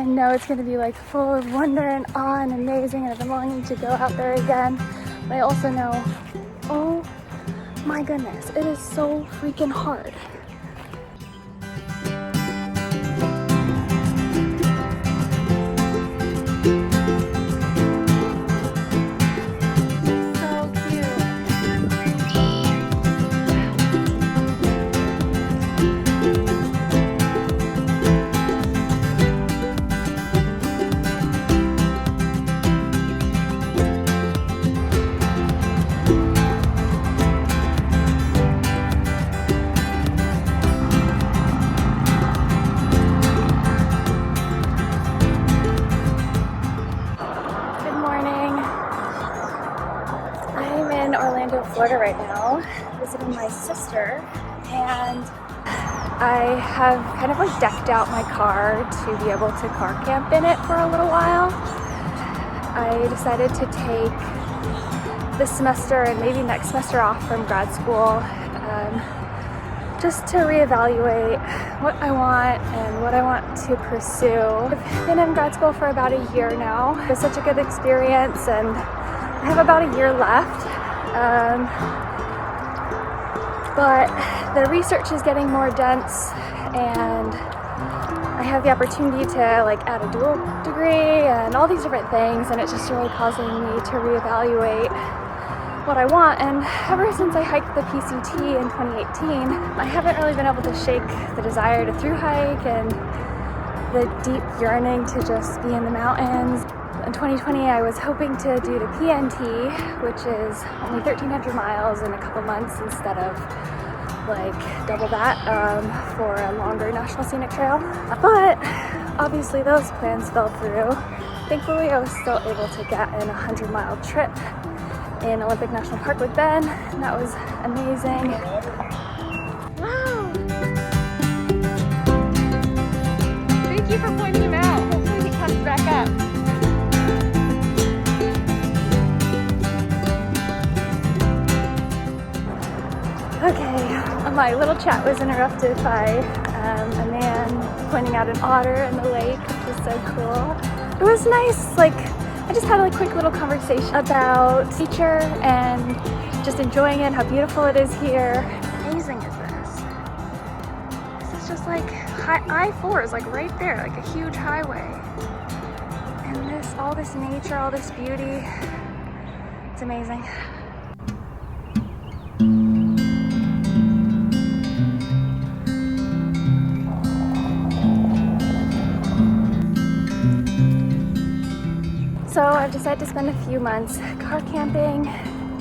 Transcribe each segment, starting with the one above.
know it's going to be like full of wonder and awe and amazing, and I've been longing to go out there again. But I also know, oh my goodness, it is so freaking hard. Florida right now, visiting my sister, and I have kind of like decked out my car to be able to car camp in it for a little while. I decided to take this semester and maybe next semester off from grad school just to reevaluate what I want and what I want to pursue. I've been in grad school for about a year now. It was such a good experience, and I have about a year left. But the research is getting more dense, and I have the opportunity to like add a dual degree and all these different things, and it's just really causing me to reevaluate what I want. And ever since I hiked the PCT in 2018, I haven't really been able to shake the desire to thru hike and the deep yearning to just be in the mountains. In 2020, I was hoping to do the PNT, which is only 1,300 miles in a couple months instead of like double that for a longer national scenic trail. But obviously those plans fell through. Thankfully, I was still able to get in a 100-mile trip in Olympic National Park with Ben, and that was amazing. Wow! Thank you for pointing him out. Hopefully he comes back up. Okay, my little chat was interrupted by a man pointing out an otter in the lake, which was so cool. It was nice, like, I just had a quick little conversation about nature and just enjoying it, how beautiful it is here. How amazing is this? This is just like, I-4 is like right there, like a huge highway. And this, all this nature, all this beauty, it's amazing. So I've decided to spend a few months car camping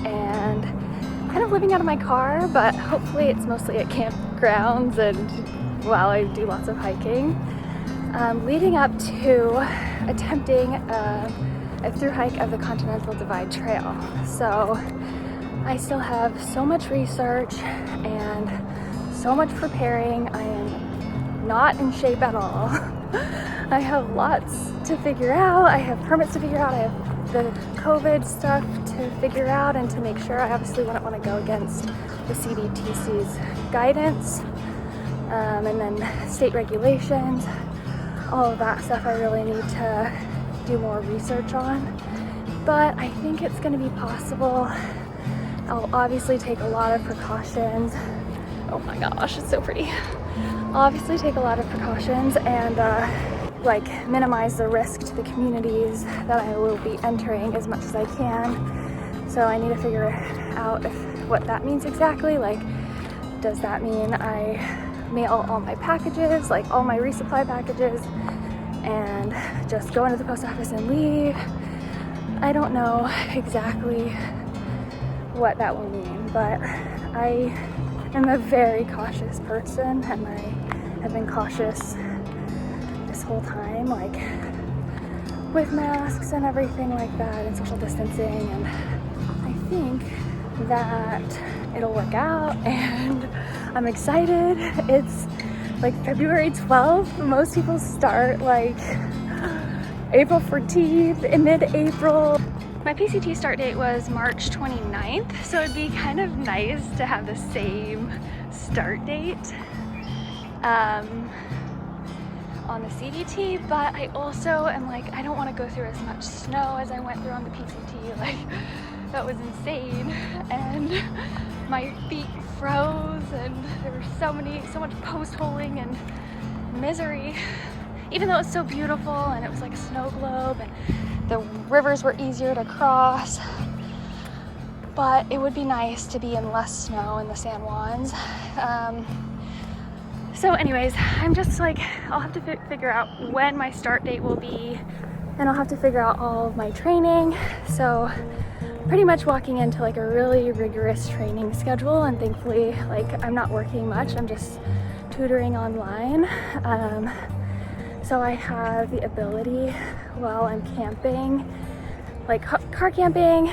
and kind of living out of my car, but hopefully it's mostly at campgrounds and while I do lots of hiking, leading up to attempting a thru hike of the Continental Divide Trail. So I still have so much research and so much preparing. I am not in shape at all. I have lots to figure out. I have permits to figure out. I have the COVID stuff to figure out and to make sure. I obviously wouldn't want to go against the CDTC's guidance and then state regulations. All of that stuff I really need to do more research on. But I think it's going to be possible. I'll obviously take a lot of precautions. Oh my gosh, it's so pretty. I'll obviously take a lot of precautions and like minimize the risk to the communities that I will be entering as much as I can. So I need to figure out what that means exactly. Like, does that mean I mail all my packages, like all my resupply packages, and just go into the post office and leave? I don't know exactly what that will mean, but I am a very cautious person, and I have been cautious this whole time, like with masks and everything like that and social distancing, and I think that it'll work out and I'm excited. It's like February 12th. Most people start like April 14th, in mid-April. My PCT start date was March 29th, so it'd be kind of nice to have the same start date. on the CDT, but I also am like, I don't want to go through as much snow as I went through on the PCT. Like, that was insane, and my feet froze, and there was so much post-holing and misery, even though it was so beautiful and it was like a snow globe and the rivers were easier to cross. But it would be nice to be in less snow in the San Juans. So anyways, I'm just like, I'll have to figure out when my start date will be, and I'll have to figure out all of my training. So pretty much walking into like a really rigorous training schedule, and thankfully, like, I'm not working much, I'm just tutoring online. So I have the ability while I'm camping, like car camping,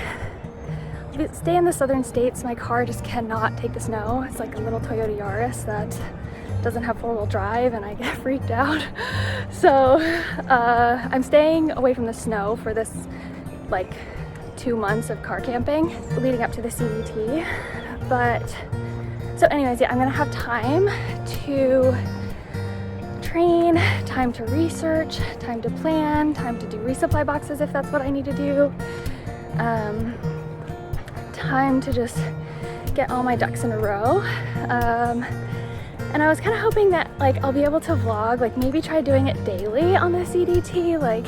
stay in the southern states. My car just cannot take the snow. It's like a little Toyota Yaris that doesn't have four-wheel drive, and I get freaked out. So I'm staying away from the snow for this like 2 months of car camping leading up to the CDT. But so anyways, yeah, I'm gonna have time to train, time to research, time to plan, time to do resupply boxes if that's what I need to do, time to just get all my ducks in a row. And I was kind of hoping that like I'll be able to vlog, like maybe try doing it daily on the CDT. Like,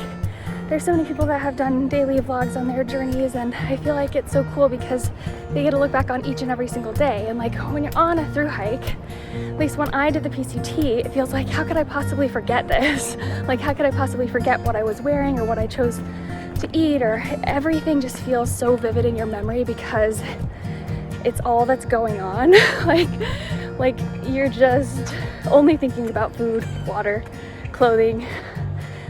there's so many people that have done daily vlogs on their journeys, and I feel like it's so cool because they get to look back on each and every single day. And like when you're on a thru hike, at least when I did the PCT, it feels like, how could I possibly forget this? Like, how could I possibly forget what I was wearing or what I chose to eat, or everything just feels so vivid in your memory because it's all that's going on. like you're just only thinking about food, water, clothing,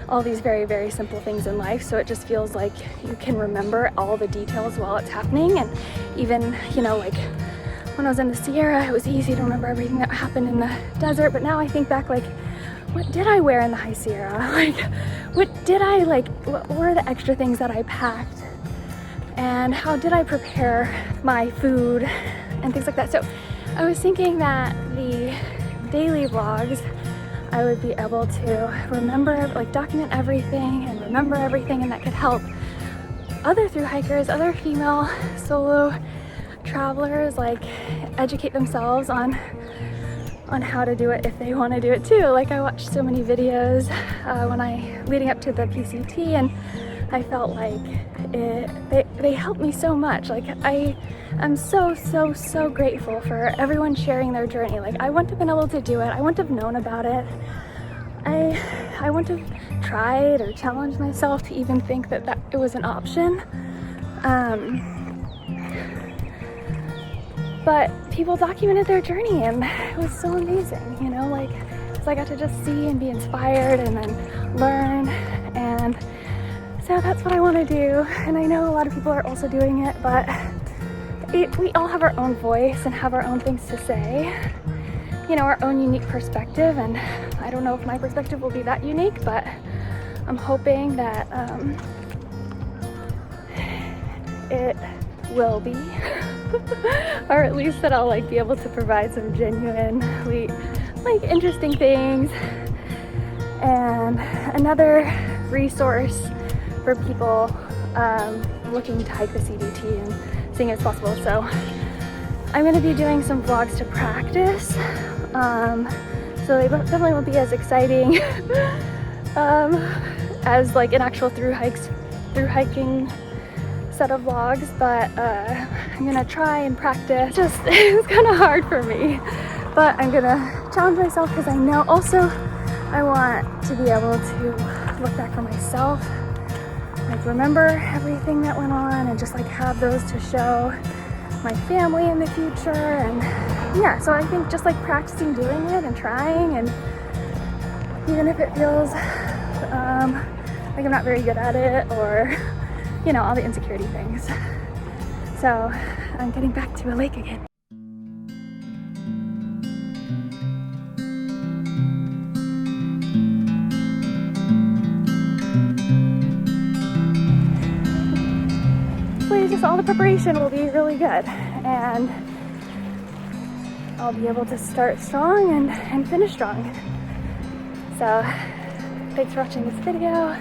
all these very, very simple things in life. So it just feels like you can remember all the details while it's happening. And even, you know, like when I was in the Sierra, it was easy to remember everything that happened in the desert. But now I think back, like, what did I wear in the high Sierra? Like, what were the extra things that I packed? And how did I prepare my food and things like that? So I was thinking that the daily vlogs, I would be able to remember, like, document everything and remember everything, and that could help other thru hikers, other female solo travelers, like, educate themselves on how to do it if they want to do it too. Like, I watched so many videos leading up to the PCT, and I felt like they helped me so much. Like, I'm so grateful for everyone sharing their journey. Like, I wouldn't have been able to do it. I wouldn't have known about it. I wouldn't have tried or challenged myself to even think that it was an option. But people documented their journey, and it was so amazing, you know, like, so I got to just see and be inspired and then learn. And so that's what I want to do. And I know a lot of people are also doing it, but we all have our own voice and have our own things to say, you know, our own unique perspective. And I don't know if my perspective will be that unique, but I'm hoping that it will be. Or at least that I'll like be able to provide some genuinely like interesting things and another resource for people looking to hike the CDT and seeing it as possible. So I'm going to be doing some vlogs to practice, so they definitely won't be as exciting as like an actual thru hiking set of vlogs, but I'm gonna try and practice. Just it's kind of hard for me, but I'm gonna challenge myself because I know also I want to be able to look back for myself, like remember everything that went on, and just like have those to show my family in the future. And yeah, so I think just like practicing doing it and trying, and even if it feels like I'm not very good at it, or you know, all the insecurity things. So I'm getting back to a lake again. Hopefully just all the preparation will be really good, and I'll be able to start strong and finish strong. So Thanks for watching this video.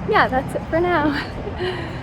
Yeah, that's it for now.